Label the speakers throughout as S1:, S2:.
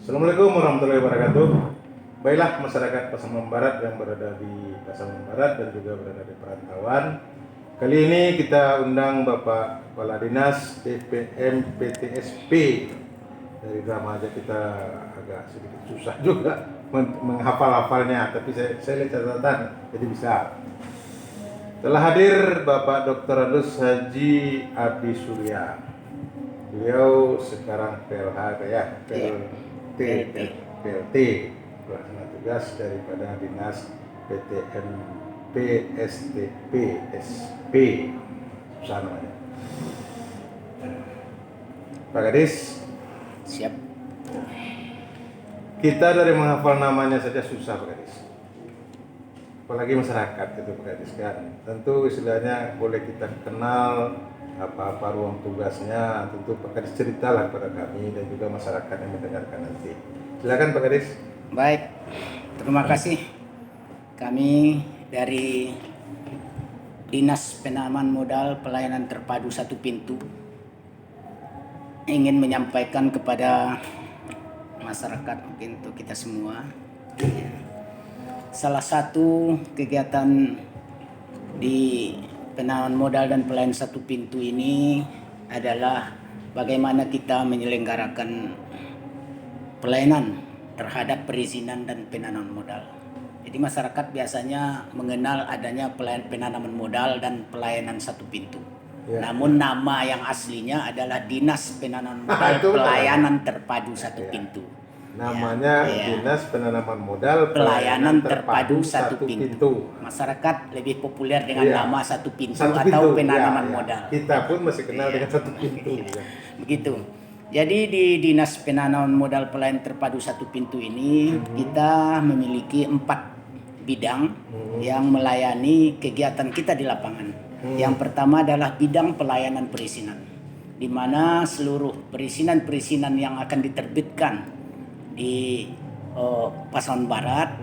S1: Assalamualaikum warahmatullahi wabarakatuh. Baiklah masyarakat Pasaman Barat yang berada di Pasaman Barat dan juga berada di perantauan. Kali ini kita undang Bapak Kepala Dinas DPM PTSP. Dari drama aja kita agak sedikit susah juga menghafal-hafalnya, tapi saya lihat catatan jadi bisa. Telah hadir Bapak Dr. Andus Haji Abi Surya. Beliau sekarang PLH ya, PLT, pelaksana tugas daripada Dinas PTM PSTP SP, susah namanya. Pak Kadis,
S2: siap.
S1: Kita dari menghafal namanya saja susah Pak Kadis, apalagi masyarakat itu Pak Kadis kan. Tentu istilahnya boleh kita kenal apa-apa ruang tugasnya, tentu Pak Kadis ceritalah kepada kami dan juga masyarakat yang mendengarkan nanti. Silakan Pak Kadis.
S2: Baik, terima kasih. Kami dari Dinas Penanaman Modal Pelayanan Terpadu Satu Pintu ingin menyampaikan kepada masyarakat, mungkin untuk kita semua, salah satu kegiatan di penanaman modal dan pelayanan satu pintu ini adalah bagaimana kita menyelenggarakan pelayanan terhadap perizinan dan penanaman modal. Jadi masyarakat biasanya mengenal adanya penanaman modal dan pelayanan satu pintu. Ya. Namun nama yang aslinya adalah Dinas Penanaman Modal Pelayanan Terpadu Satu Pintu.
S1: Namanya Dinas Penanaman Modal
S2: Pelayanan Terpadu Satu Pintu. Masyarakat lebih populer dengan nama Satu Pintu atau penanaman modal.
S1: Kita pun masih kenal dengan Satu Pintu.
S2: Begitu. Jadi di Dinas Penanaman Modal Pelayanan Terpadu Satu Pintu ini kita memiliki 4 bidang yang melayani kegiatan kita di lapangan. Yang pertama adalah bidang pelayanan perizinan, di mana seluruh perizinan-perizinan yang akan diterbitkan di Pasaman Barat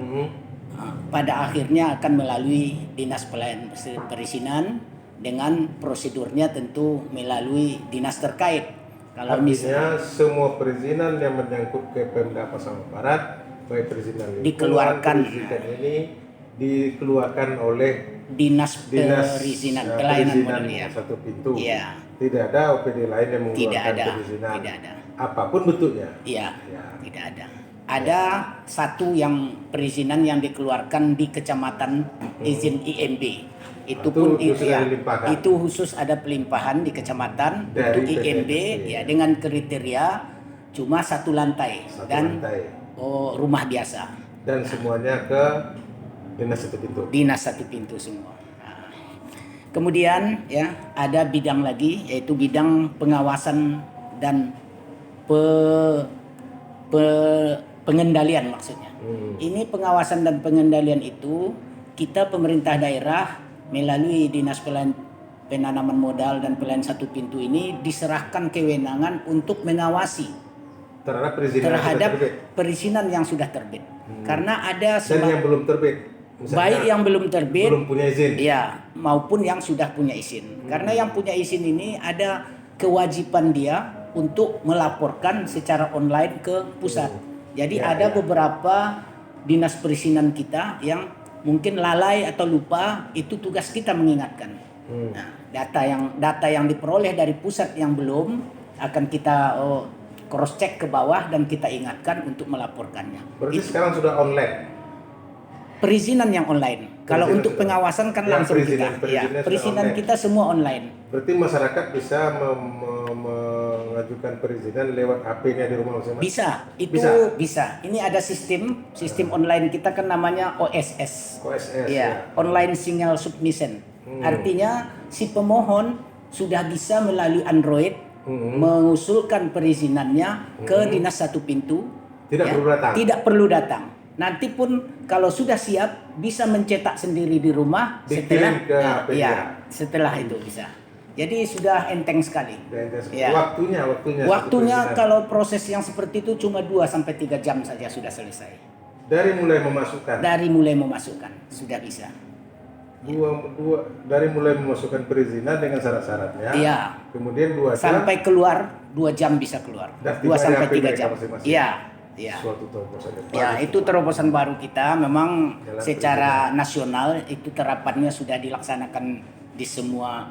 S2: pada akhirnya akan melalui Dinas Pelayanan Perizinan dengan prosedurnya tentu melalui dinas terkait.
S1: Kalau artinya semua perizinan yang menyangkut ke Pemda Pasaman Barat, baik perizinan
S2: dikeluarkan
S1: ini dikeluarkan oleh
S2: Dinas Perizinan Pelayanan Modal
S1: Satu Pintu.
S2: Ya.
S1: Tidak ada OPD lain yang mengeluarkan perizinan.
S2: Tidak ada.
S1: Apapun bentuknya.
S2: Iya. Tidak ada. Ada satu yang perizinan yang dikeluarkan di kecamatan izin IMB. Itu pun itu khusus ada pelimpahan di kecamatan dari untuk IMB ya dengan kriteria cuma satu lantai rumah biasa.
S1: Dan semuanya ke Dinas Satu Pintu.
S2: Dinas Satu Pintu semua. Nah, kemudian ya ada bidang lagi yaitu bidang pengawasan dan pengendalian maksudnya. Ini pengawasan dan pengendalian itu kita pemerintah daerah melalui Dinas Penanaman Modal dan Pelayanan Satu Pintu ini diserahkan kewenangan untuk mengawasi terhadap perizinan yang sudah terbit. Karena ada
S1: yang belum terbit.
S2: Misalnya, baik yang belum terbit,
S1: belum punya izin,
S2: ya, maupun yang sudah punya izin. Karena yang punya izin ini ada kewajiban dia untuk melaporkan secara online ke pusat. Jadi ada beberapa dinas perizinan kita yang mungkin lalai atau lupa, itu tugas kita mengingatkan. Nah, data yang diperoleh dari pusat yang belum akan kita cross check ke bawah dan kita ingatkan untuk melaporkannya.
S1: Berarti sekarang sudah online.
S2: Perizinan yang online. Kalau untuk pengawasan kan langsung kita. Perizinan kita semua online.
S1: Berarti masyarakat bisa mengajukan perizinan lewat HP-nya di rumah masing-masing.
S2: Bisa. Ini ada sistem online kita kan namanya OSS. Ya, Online Single Submission. Artinya si pemohon sudah bisa melalui Android mengusulkan perizinannya ke Dinas Satu Pintu. Tidak perlu datang. Nanti pun kalau sudah siap bisa mencetak sendiri di rumah setelah itu bisa. Jadi sudah enteng sekali. Ya. Waktunya kalau proses yang seperti itu cuma 2-3 jam saja sudah selesai.
S1: Dari mulai memasukkan
S2: sudah bisa.
S1: Dari mulai memasukkan perizinan dengan syarat-syaratnya.
S2: Iya.
S1: Kemudian 2 jam
S2: sampai keluar 2 jam bisa keluar. 2-3 jam. Iya. Ya.
S1: Suatu terobosan yang
S2: Ya,
S1: bagus.
S2: itu terobosan baru kita. Memang
S1: Dalam
S2: secara nasional itu terapannya sudah dilaksanakan di semua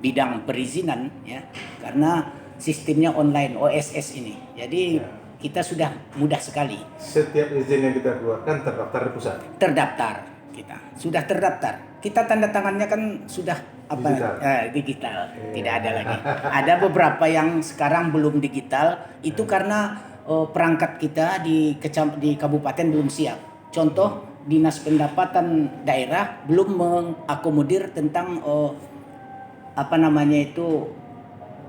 S2: bidang perizinan ya. Karena sistemnya online OSS ini. Jadi
S1: Ya.
S2: kita sudah mudah sekali
S1: Setiap izin yang kita keluarkan terdaftar di pusat.
S2: terdaftar kita. Sudah terdaftar. Kita tanda tangannya kan sudah apa
S1: Digital.
S2: digital.
S1: Iya.
S2: Tidak ada lagi. Ada beberapa yang sekarang belum digital itu karena perangkat kita di kabupaten belum siap. Contoh Dinas Pendapatan Daerah belum mengakomodir tentang apa namanya itu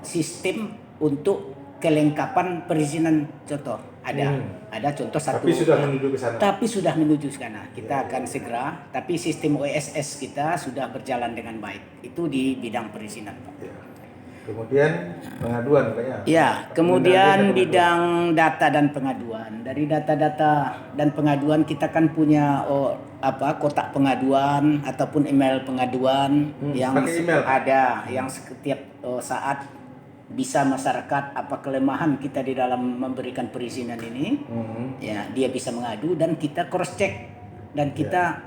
S2: sistem untuk kelengkapan perizinan. Contoh ada contoh satu.
S1: Tapi sudah menuju ke sana.
S2: Tapi sudah menuju ke sana. Kita
S1: Ya,
S2: akan segera. Tapi sistem OSS kita sudah berjalan dengan baik. Itu di bidang perizinan, Pak.
S1: Ya. Kemudian pengaduan Pak ya.
S2: Ya, kemudian
S1: Pengaduan.
S2: bidang data dan pengaduan. Dari data-data dan pengaduan kita kan punya kotak pengaduan ataupun email pengaduan yang
S1: pakai email.
S2: ada yang setiap saat bisa masyarakat apa kelemahan kita di dalam memberikan perizinan ini. Ya, dia bisa mengadu dan kita cross check dan kita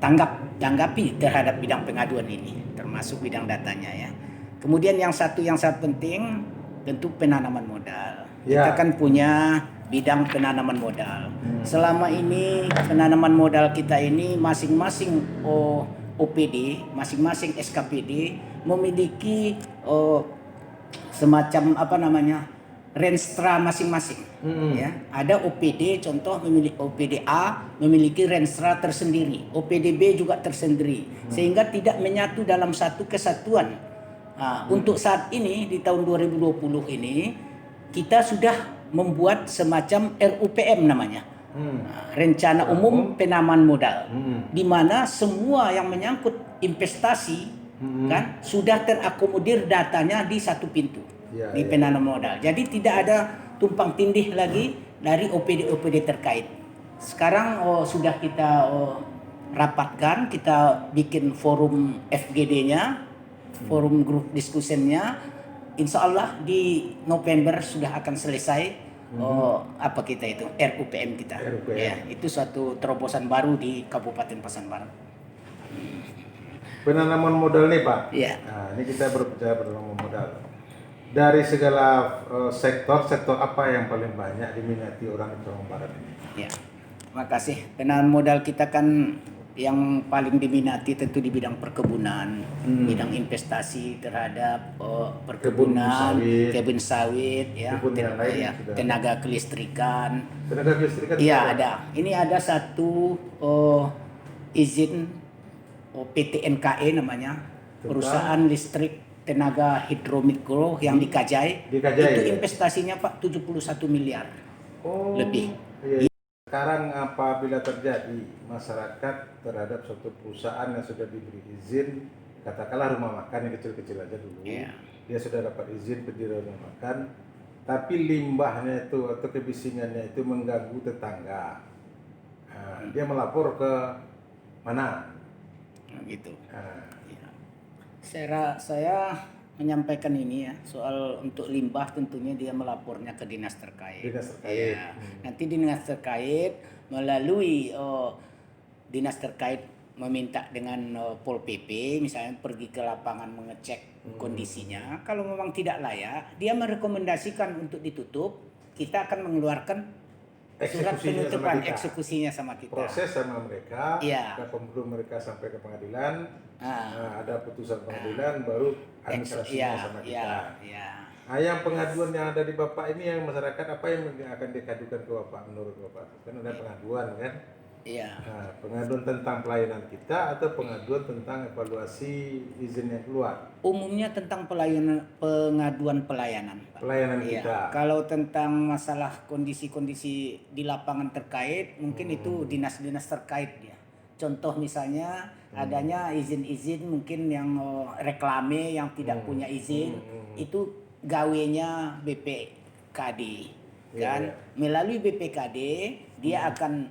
S2: tanggapi terhadap bidang pengaduan ini, termasuk bidang datanya ya. Kemudian yang sangat penting tentu penanaman modal.
S1: Ya.
S2: Kita kan punya bidang penanaman modal. Selama ini penanaman modal kita ini masing-masing OPD, masing-masing SKPD memiliki semacam renstra masing-masing. Ya, ada OPD contoh memiliki OPD A memiliki renstra tersendiri, OPD B juga tersendiri, sehingga tidak menyatu dalam satu kesatuan. Untuk saat ini di tahun 2020 ini kita sudah membuat semacam RUPM namanya. Rencana Umum Penanaman Modal, di mana semua yang menyangkut investasi kan sudah terakomodir datanya di satu pintu di penanaman modal. Jadi tidak ada tumpang tindih lagi dari OPD-OPD terkait. Sekarang sudah kita rapatkan, kita bikin forum FGD-nya, forum grup diskusinya. Insya Allah di November sudah akan selesai RUPM kita.
S1: RUPM.
S2: Ya, itu suatu terobosan baru di Kabupaten Pasaman Barat.
S1: Penanaman modal nih Pak.
S2: Iya.
S1: Nah, ini kita berbicara penanaman modal. Dari segala sektor apa yang paling banyak diminati orang di Pasaman Barat ini?
S2: Ya, makasih. Penanaman modal kita kan yang paling diminati tentu di bidang perkebunan, bidang investasi terhadap perkebunan, kebun sawit, ya,
S1: Kebun yang lain sudah.
S2: tenaga kelistrikan.
S1: Tenaga kelistrikan?
S2: Iya ada. Ini ada satu izin PT NKE namanya, perusahaan listrik tenaga hidromikro yang di Kajai. Itu
S1: ya?
S2: investasinya Pak 71 miliar lebih.
S1: Iya. Sekarang apabila terjadi masyarakat terhadap suatu perusahaan yang sudah diberi izin, katakanlah rumah makan yang kecil-kecil aja dulu, dia sudah dapat izin berdiri rumah makan, tapi limbahnya itu atau kebisingannya itu mengganggu tetangga, dia melapor ke mana?
S2: Gitu.
S1: Ya.
S2: Saya menyampaikan ini ya, soal untuk limbah tentunya dia melapornya ke dinas terkait. Ya. Nanti dinas terkait melalui dinas terkait meminta dengan Pol PP misalnya pergi ke lapangan mengecek kondisinya. Kalau memang tidak layak, dia merekomendasikan untuk ditutup, kita akan mengeluarkan surat penutupan eksekusinya sama kita.
S1: Proses sama mereka,
S2: ya.
S1: Sebelum mereka sampai ke pengadilan, ada putusan pengadilan, baru administrasinya sama kita. Nah, yang pengaduan yang ada di Bapak ini yang masyarakat apa yang akan dikadukan ke Bapak menurut Bapak? Kan ada pengaduan kan?
S2: Iya.
S1: Nah, pengaduan tentang pelayanan kita atau pengaduan tentang evaluasi izin yang keluar?
S2: Umumnya tentang pengaduan pelayanan, Pak.
S1: Pelayanan kita.
S2: Kalau tentang masalah kondisi-kondisi di lapangan terkait, mungkin itu dinas-dinas terkait ya. Contoh misalnya adanya izin-izin mungkin yang reklame yang tidak punya izin, itu gawenya BPKD. Kan melalui BPKD dia akan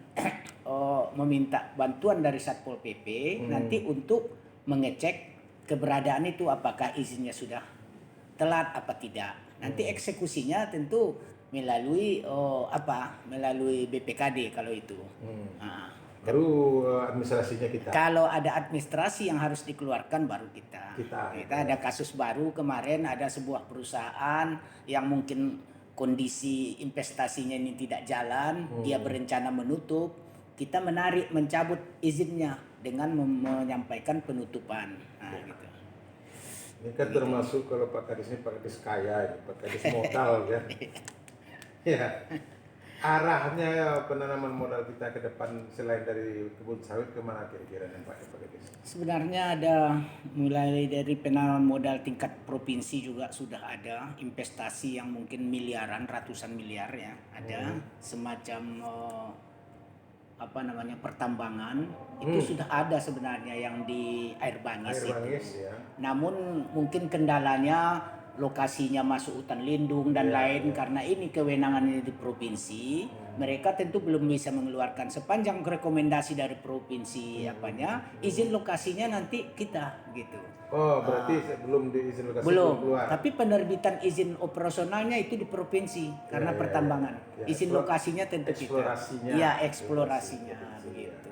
S2: meminta bantuan dari Satpol PP nanti untuk mengecek keberadaan itu apakah izinnya sudah telat apa tidak. Nanti eksekusinya tentu melalui melalui BPKD kalau itu. Nah,
S1: Baru administrasinya kita.
S2: kalau ada administrasi yang harus dikeluarkan baru kita.
S1: Kita
S2: Ada kasus baru kemarin, ada sebuah perusahaan yang mungkin kondisi investasinya ini tidak jalan, dia berencana menutup, kita mencabut izinnya dengan menyampaikan penutupan. Nah, gitu.
S1: Ini kan termasuk kalau Pak Kadis ini Pak Kadis kaya, ya, Pak Kadis modal ya. Ya. Arahnya penanaman modal kita ke depan selain dari kebun sawit kemana kira-kira nih Pak Kadis?
S2: Sebenarnya ada mulai dari penanaman modal tingkat provinsi juga sudah ada investasi yang mungkin miliaran, ratusan miliar ya, ada semacam pertambangan itu sudah ada sebenarnya yang di Air Bangis itu.
S1: Ya.
S2: Namun mungkin kendalanya lokasinya masuk hutan lindung dan lain karena ini kewenangannya di provinsi, mereka tentu belum bisa mengeluarkan sepanjang rekomendasi dari provinsi izin lokasinya nanti kita gitu.
S1: Oh, berarti belum diizin lokasi
S2: Belum,
S1: keluar.
S2: tapi penerbitan izin operasionalnya itu di provinsi karena pertambangan. Izin lokasinya tentu
S1: eksplorasinya.
S2: kita. Iya, eksplorasinya begitu.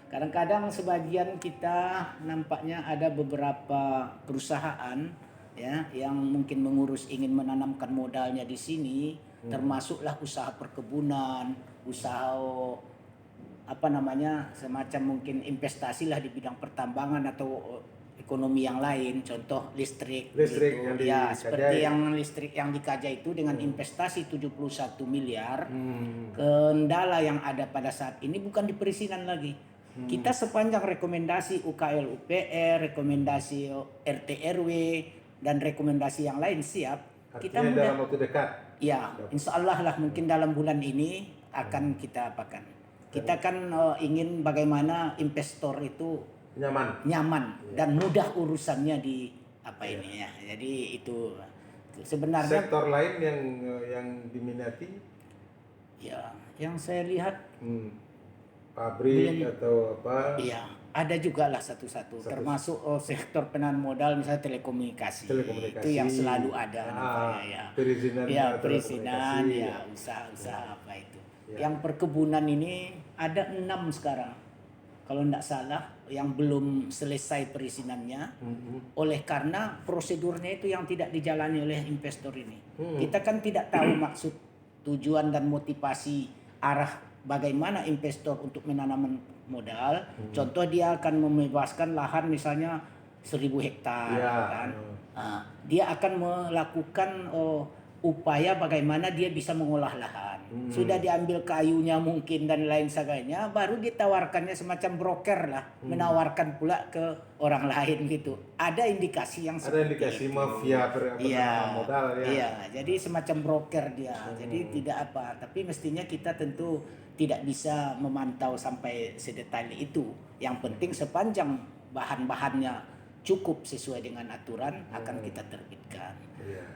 S2: Kadang-kadang sebagian kita nampaknya ada beberapa perusahaan ya yang mungkin ingin menanamkan modalnya di sini, termasuklah usaha perkebunan, usaha semacam mungkin investasi lah di bidang pertambangan atau ekonomi yang lain, contoh listrik gitu. Ya, seperti yang listrik yang dikaja itu dengan investasi 71 miliar. Kendala yang ada pada saat ini bukan di perizinan lagi. Kita sepanjang rekomendasi UKL UPR, rekomendasi RT RW dan rekomendasi yang lain siap.
S1: Artinya kita dalam waktu dekat.
S2: Ya, insya Allah lah mungkin dalam bulan ini akan kita apakan. Kita kan ingin bagaimana investor itu nyaman dan mudah urusannya di ini ya. Jadi itu sebenarnya
S1: sektor lain yang diminati
S2: ya yang saya lihat
S1: pabrik atau apa?
S2: Iya, ada juga lah satu-satu. Termasuk sektor penanaman modal misalnya telekomunikasi. Itu yang selalu ada
S1: perizinan
S2: usaha-usaha apa itu. Yang perkebunan ini ada 6 sekarang. Kalau tidak salah yang belum selesai perizinannya. Oleh karena prosedurnya itu yang tidak dijalani oleh investor ini. Kita kan tidak tahu maksud, tujuan dan motivasi arah bagaimana investor untuk menanam modal. Contoh dia akan membebaskan lahan misalnya 1000 hektar kan. Dia akan melakukan upaya bagaimana dia bisa mengolah lahan. Sudah diambil kayunya mungkin dan lain sebagainya, baru ditawarkannya semacam broker lah, menawarkan pula ke orang lain gitu. Ada indikasi yang seperti
S1: ada indikasi itu. Mafia penanaman modal ya.
S2: Iya, jadi semacam broker dia. Jadi tidak tapi mestinya kita tentu tidak bisa memantau sampai sedetail itu. Yang penting sepanjang bahan-bahannya cukup sesuai dengan aturan akan kita terbitkan.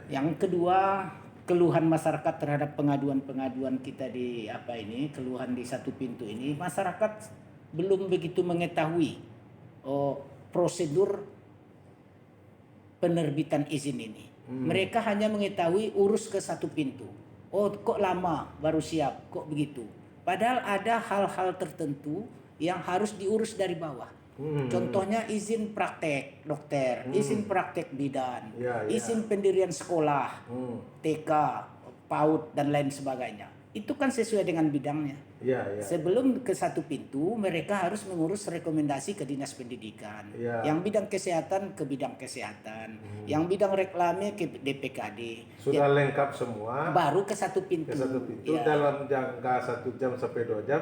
S2: Yang kedua, keluhan masyarakat terhadap pengaduan-pengaduan kita di keluhan di satu pintu ini, masyarakat belum begitu mengetahui prosedur penerbitan izin ini. Mereka hanya mengetahui urus ke satu pintu. Oh, kok lama baru siap, kok begitu. Padahal ada hal-hal tertentu yang harus diurus dari bawah. Contohnya izin praktek dokter, izin praktek bidan, izin pendirian sekolah, TK, PAUD dan lain sebagainya. Itu kan sesuai dengan bidangnya. Sebelum ke satu pintu, mereka harus mengurus rekomendasi ke dinas pendidikan. Yang bidang kesehatan ke bidang kesehatan, yang bidang reklame ke DPKD.
S1: Sudah lengkap semua.
S2: Baru ke satu pintu.
S1: Dalam jangka 1 jam sampai 2 jam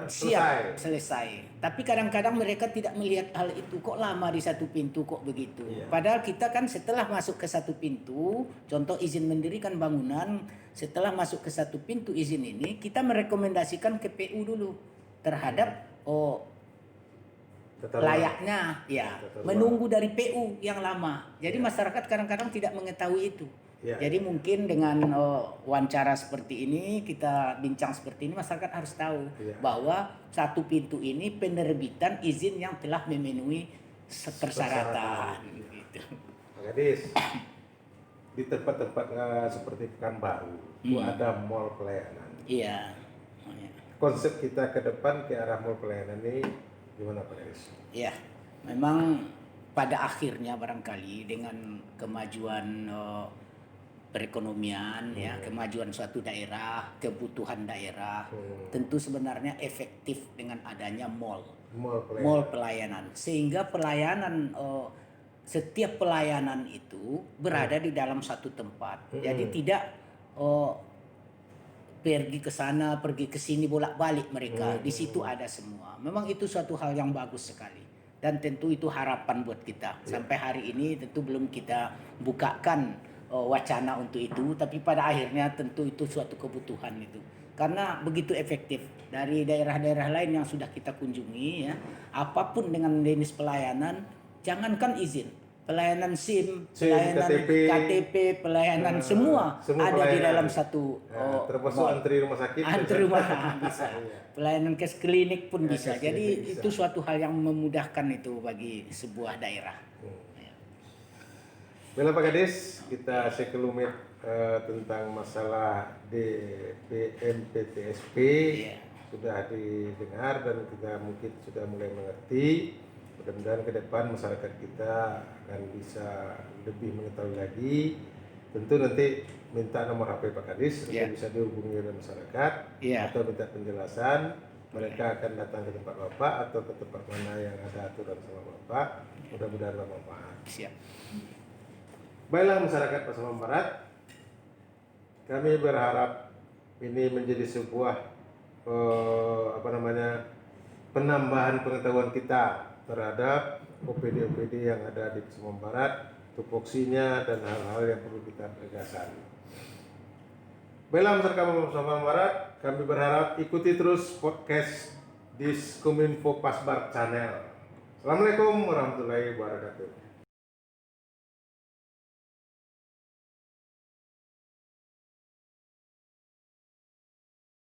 S2: selesai. Tapi kadang-kadang mereka tidak melihat hal itu. Kok lama di satu pintu, kok begitu. Padahal kita kan setelah masuk ke satu pintu, contoh izin mendirikan bangunan, setelah masuk ke satu pintu izin ini, kita merekomendasikan ke PU dulu terhadap layaknya menunggu dari PU yang lama. Jadi masyarakat kadang-kadang tidak mengetahui itu. Jadi mungkin dengan wawancara seperti ini, kita bincang seperti ini, masyarakat harus tahu bahwa satu pintu ini penerbitan izin yang telah memenuhi persyaratan gitu.
S1: Pak Kadis, di tempat-tempat seperti Pekanbaru itu ada mall pelayanan.
S2: Iya. Oh, ya.
S1: Konsep kita ke depan ke arah mall pelayanan ini gimana Pak Garis?
S2: Ya, memang pada akhirnya barangkali dengan kemajuan perekonomian, ya, kemajuan suatu daerah, kebutuhan daerah, tentu sebenarnya efektif dengan adanya mall pelayanan, sehingga pelayanan setiap pelayanan itu berada di dalam satu tempat, jadi tidak pergi ke sana, pergi ke sini, bolak-balik mereka. Di situ ada semua. Memang itu suatu hal yang bagus sekali. Dan tentu itu harapan buat kita. Sampai hari ini tentu belum kita bukakan wacana untuk itu, tapi pada akhirnya tentu itu suatu kebutuhan itu. Karena begitu efektif dari daerah-daerah lain yang sudah kita kunjungi, ya. Apapun dengan jenis pelayanan, jangankan izin, pelayanan SIM, pelayanan KTP, pelayanan semua ada
S1: pelayanan
S2: di dalam satu
S1: termasuk antri rumah sakit,
S2: antri rumah bisa, pelayanan kes klinik pun bisa.
S1: Kes
S2: Jadi
S1: klinik bisa.
S2: itu suatu hal yang memudahkan itu bagi sebuah daerah.
S1: Baiklah Pak Kades, kita sekelumit tentang masalah DPMPTSP sudah didengar dan kita mungkin sudah mulai mengerti. Mudah-mudahan ke depan masyarakat kita akan bisa lebih mengetahui lagi. Tentu nanti minta nomor HP Pak Kadis untuk bisa dihubungi oleh masyarakat atau minta penjelasan. Mereka akan datang ke tempat Bapak atau ke tempat mana yang ada aturan sama Bapak. Mudah-mudahan bermanfaat.
S2: Siap.
S1: Baiklah masyarakat Pasaman Barat, kami berharap ini menjadi sebuah penambahan pengetahuan kita terhadap OPD-OPD yang ada di Pasaman Barat, tupoksinya dan hal-hal yang perlu kita tegaskan. Baiklah masyarakat Pasaman Barat, kami berharap ikuti terus podcast Diskominfo Pasbar Channel. Assalamualaikum warahmatullahi wabarakatuh.